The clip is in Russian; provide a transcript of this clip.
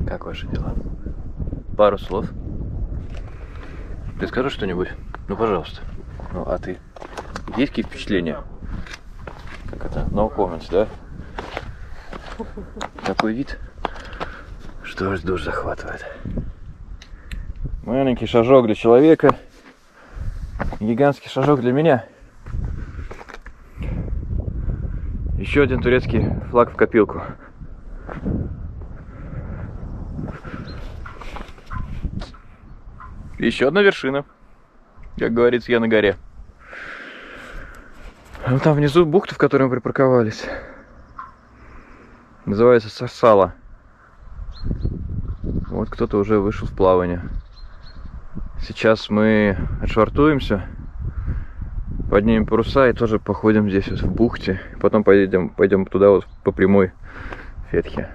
Как ваши дела? Пару слов. Ты скажешь что-нибудь? Ну, пожалуйста. Ну, а ты? Есть какие впечатления? Как это? No comments, да? Такой вид, что аж душ захватывает. Маленький шажок для человека, гигантский шажок для меня. Еще один турецкий флаг в копилку. Еще одна вершина. Как говорится, я на горе. Ну, там внизу бухта, в которой мы припарковались. Называется Сарсала. Вот кто-то уже вышел в плавание. Сейчас мы отшвартуемся, поднимем паруса и тоже походим здесь вот в бухте. Потом пойдем туда вот по прямой Фетхе.